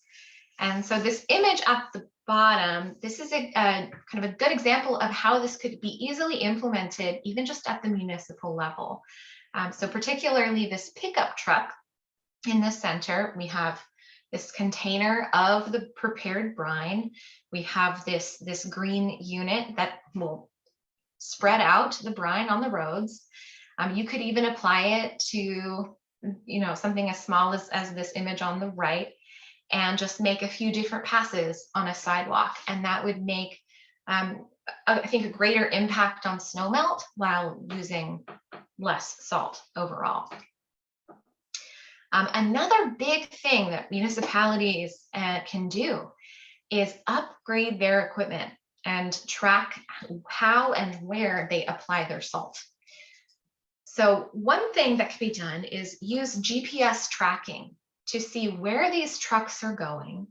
And so this image at the bottom, this is a kind of a good example of how this could be easily implemented, even just at the municipal level. So particularly this pickup truck in the center, we have this container of the prepared brine. We have this green unit that will spread out the brine on the roads. You could even apply it to, something as small as this image on the right, and just make a few different passes on a sidewalk. And that would make, I think, a greater impact on snowmelt while using less salt overall. Another big thing that municipalities can do is upgrade their equipment and track how and where they apply their salt. So one thing that can be done is use GPS tracking to see where these trucks are going,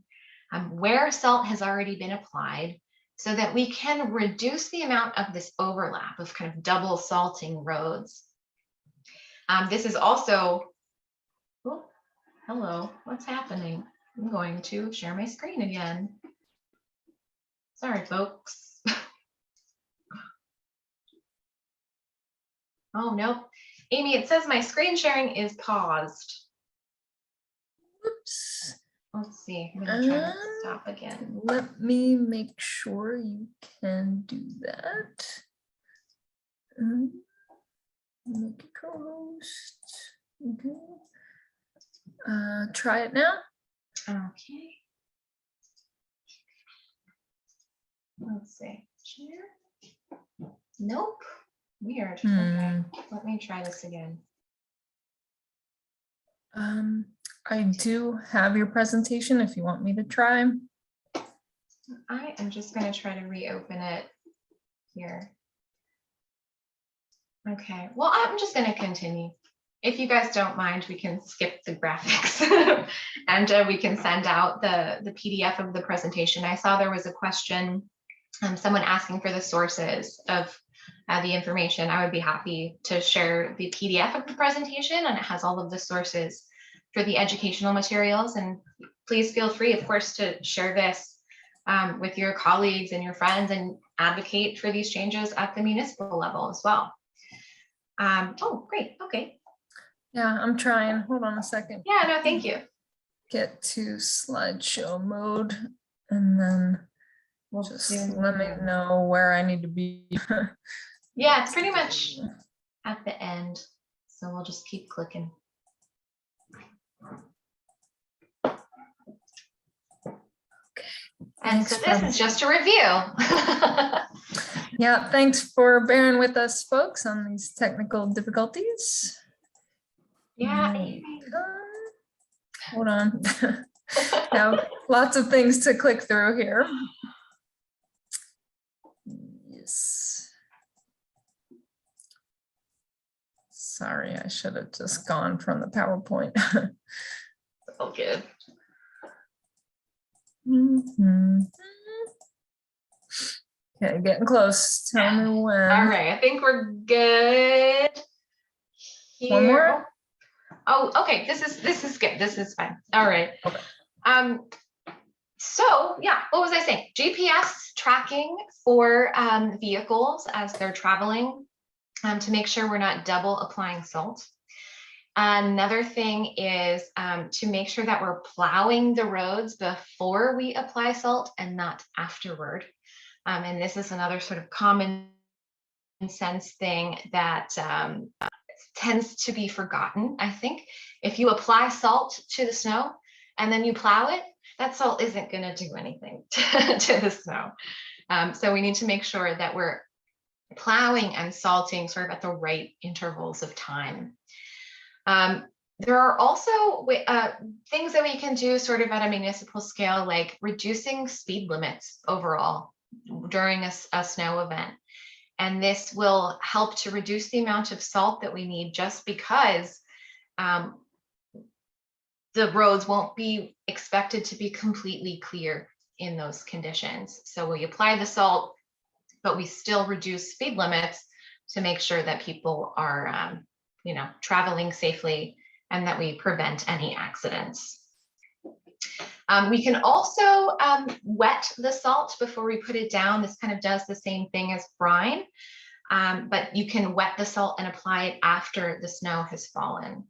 where salt has already been applied, so that we can reduce the amount of this overlap of kind of double salting roads. This is also, oh, hello, what's happening? I'm going to share my screen again. Sorry, folks. Oh, no. Amy, it says my screen sharing is paused. Oops. Let's see. I'm going to try to stop again. Let me make sure you can do that. Make a co-host. Okay. Try it now. Okay. Let's see. Share. Nope. Weird. Okay. Let me try this again. I do have your presentation if you want me to try. I am just going to try to reopen it here. Okay, well, I'm just going to continue. If you guys don't mind, we can skip the graphics and we can send out the PDF of the presentation. I saw there was a question, someone asking for the sources of the information. I would be happy to share the PDF of the presentation, and it has all of the sources for the educational materials. And please feel free, of course, to share this with your colleagues and your friends and advocate for these changes at the municipal level as well. Oh, great. Okay. Yeah, I'm trying. Hold on a second. Yeah, no, thank you. Get to slideshow mode, and then just let me know where I need to be. Yeah, it's pretty much at the end. So we'll just keep clicking. And so this is just a review. Yeah, thanks for bearing with us, folks, on these technical difficulties. Yeah. Hold on. Now, lots of things to click through here. Yes. Sorry, I should have just gone from the PowerPoint. Oh, good. Okay, getting close. Tell me when. All right, I think we're good. Here. One more? Oh, okay. This is good. This is fine. All right. Okay. So yeah, what was I saying? GPS tracking for vehicles as they're traveling to make sure we're not double applying salt. Another thing is to make sure that we're plowing the roads before we apply salt and not afterward. And this is another sort of common sense thing that tends to be forgotten. I think if you apply salt to the snow and then you plow it, that salt isn't going to do anything to the snow. So we need to make sure that we're plowing and salting sort of at the right intervals of time. There are also things that we can do sort of at a municipal scale, like reducing speed limits overall during a snow event. And this will help to reduce the amount of salt that we need, just because the roads won't be expected to be completely clear in those conditions. So we apply the salt, but we still reduce speed limits to make sure that people are traveling safely and that we prevent any accidents. We can also wet the salt before we put it down. This kind of does the same thing as brine, but you can wet the salt and apply it after the snow has fallen.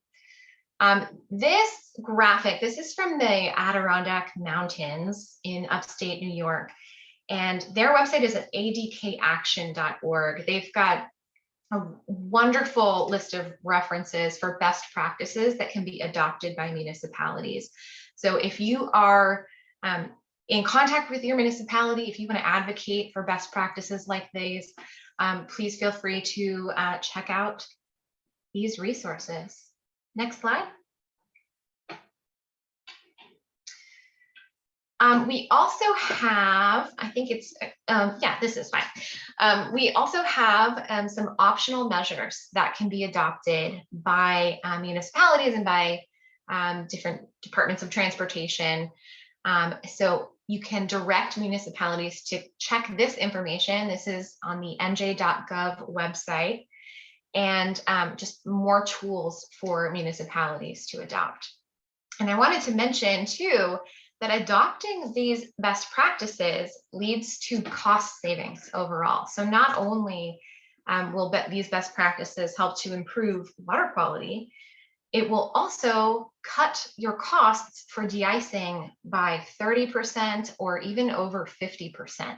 This graphic, this is from the Adirondack Mountains in upstate New York, and their website is at adkaction.org. They've got a wonderful list of references for best practices that can be adopted by municipalities. So if you are in contact with your municipality, if you want to advocate for best practices like these, please feel free to check out these resources. Next slide. We also have, I think it's, yeah, this is fine. We also have some optional measures that can be adopted by municipalities and by different departments of transportation. So you can direct municipalities to check this information. This is on the nj.gov website, and just more tools for municipalities to adopt. And I wanted to mention too, that adopting these best practices leads to cost savings overall. So not only will these best practices help to improve water quality, it will also cut your costs for de-icing by 30% or even over 50%.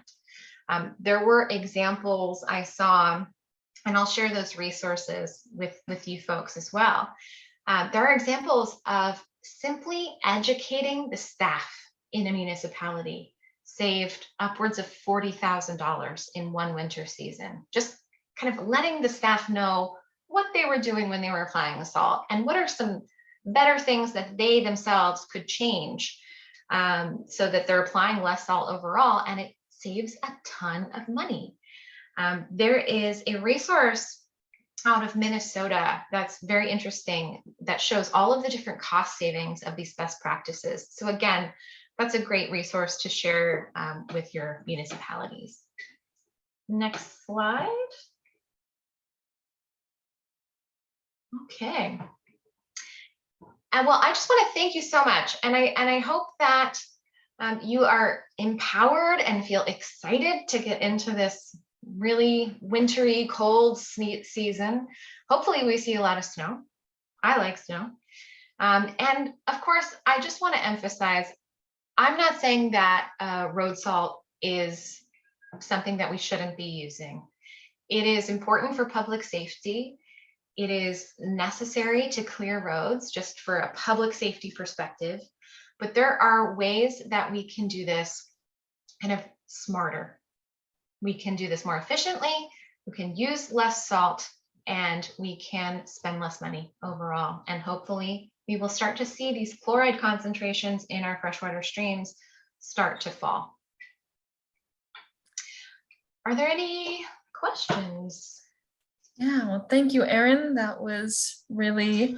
There were examples I saw, and I'll share those resources with you folks as well. There are examples of simply educating the staff in a municipality saved upwards of $40,000 in one winter season. Just kind of letting the staff know what they were doing when they were applying the salt and what are some better things that they themselves could change so that they're applying less salt overall, and it saves a ton of money. There is a resource out of Minnesota that's very interesting that shows all of the different cost savings of these best practices. So again, that's a great resource to share with your municipalities. Next slide. Okay. And well, I just want to thank you so much. And I hope that you are empowered and feel excited to get into this really wintry, cold season. Hopefully we see a lot of snow. I like snow. And of course, I just want to emphasize, I'm not saying that road salt is something that we shouldn't be using. It is important for public safety. It is necessary to clear roads just for a public safety perspective. But there are ways that we can do this kind of smarter. We can do this more efficiently, we can use less salt, and we can spend less money overall. And hopefully we will start to see these chloride concentrations in our freshwater streams start to fall. Are there any questions? Yeah, well, thank you, Erin. That was really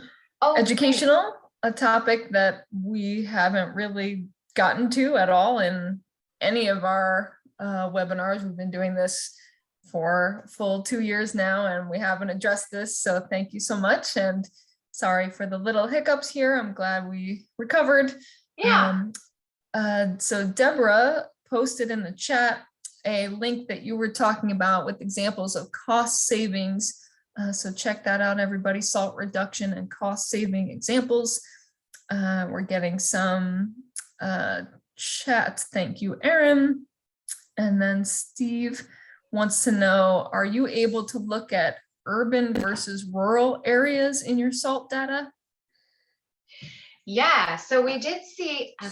educational, great. A topic that we haven't really gotten to at all in any of our webinars. We've been doing this for a full 2 years now, and we haven't addressed this. So thank you so much. And sorry for the little hiccups here. I'm glad we recovered. Yeah. So Deborah posted in the chat a link that you were talking about with examples of cost savings. So check that out, everybody. Salt reduction and cost saving examples. We're getting some chat. Thank you, Erin. And then Steve wants to know, are you able to look at urban versus rural areas in your salt data? Yeah, so we did see a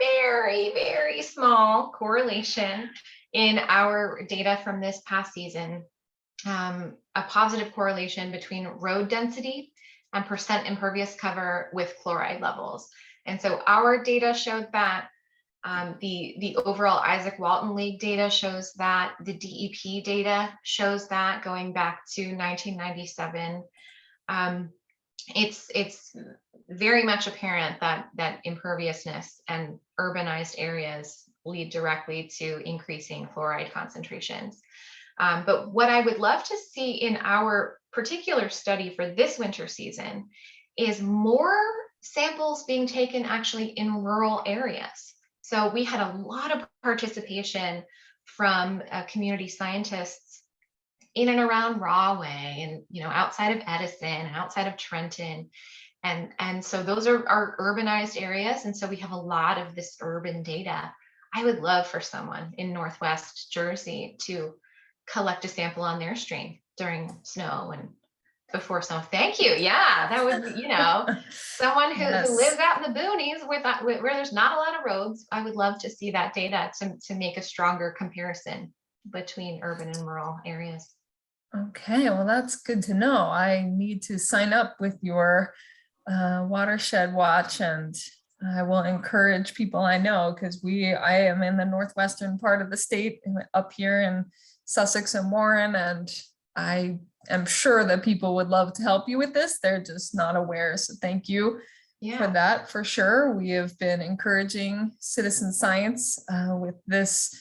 very, very small correlation in our data from this past season, a positive correlation between road density and percent impervious cover with chloride levels. And so our data showed that. The overall Isaac Walton League data shows that. The DEP data shows that going back to 1997. It's very much apparent that imperviousness and urbanized areas lead directly to increasing fluoride concentrations. But what I would love to see in our particular study for this winter season is more samples being taken actually in rural areas. So we had a lot of participation from community scientists in and around Rahway and outside of Edison and outside of Trenton. And so those are our urbanized areas. And so we have a lot of this urban data. I would love for someone in Northwest Jersey to collect a sample on their stream during snow and before snow. Thank you. Yeah, that would be, someone who lives out in the boonies where there's not a lot of roads. I would love to see that data to make a stronger comparison between urban and rural areas. Okay, well, that's good to know. I need to sign up with your Watershed Watch, and I will encourage people I know, because I am in the northwestern part of the state up here in Sussex and Warren, and I am sure that people would love to help you with this. They're just not aware. So thank you for that, for sure. We have been encouraging citizen science with this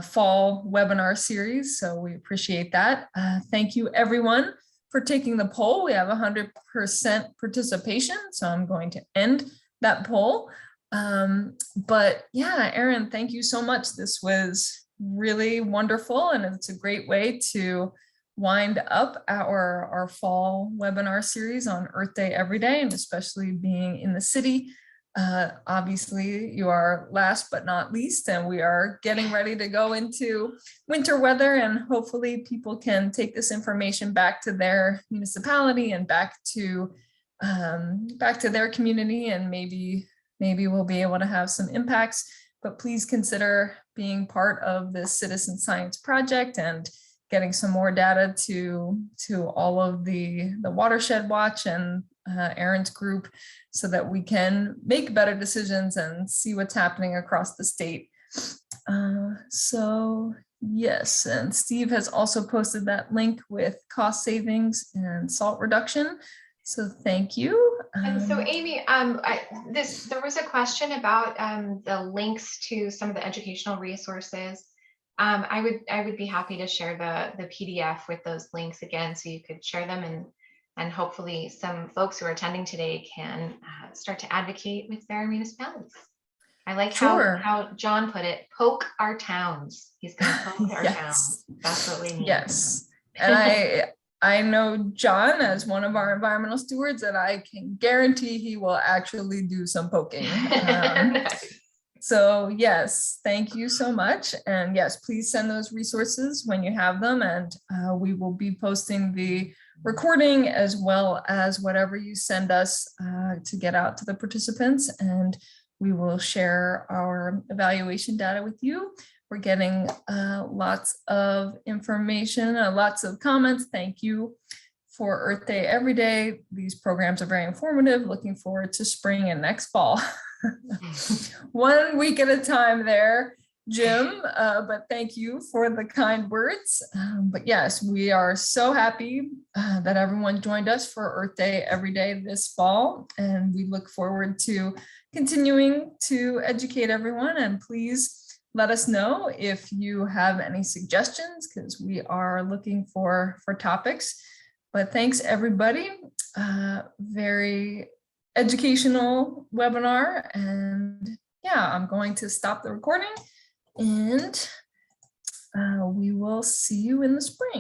fall webinar series. So we appreciate that. Thank you everyone for taking the poll. We have 100% participation. So I'm going to end that poll. But yeah, Erin, thank you so much. This was really wonderful. And it's a great way to wind up our fall webinar series on Earth Day Every Day, and especially being in the city. Obviously you are last but not least, and we are getting ready to go into winter weather, and hopefully people can take this information back to their municipality and back to their community, and maybe we'll be able to have some impacts. But please consider being part of this citizen science project and getting some more data to all of the Watershed Watch and Erin's group, so that we can make better decisions and see what's happening across the state. So yes, and Steve has also posted that link with cost savings and salt reduction. So thank you. And so Amy, there was a question about the links to some of the educational resources. I would be happy to share the PDF with those links again, so you could share them, and hopefully some folks who are attending today can start to advocate with their municipalities. I like how John put it, poke our towns. He's going to poke our towns. That's what we need. Yes. And I know John as one of our environmental stewards, and I can guarantee he will actually do some poking. Nice. So yes, thank you so much. And yes, please send those resources when you have them. And we will be posting the recording as well as whatever you send us to get out to the participants. And we will share our evaluation data with you. We're getting lots of information, lots of comments. Thank you for Earth Day Every Day. These programs are very informative. Looking forward to spring and next fall. 1 week at a time there, Jim, but thank you for the kind words. But yes, we are so happy that everyone joined us for Earth Day Every Day this fall, and we look forward to continuing to educate everyone. And please let us know if you have any suggestions, because we are looking for topics. But thanks everybody. Very educational webinar, and yeah, I'm going to stop the recording, and we will see you in the spring.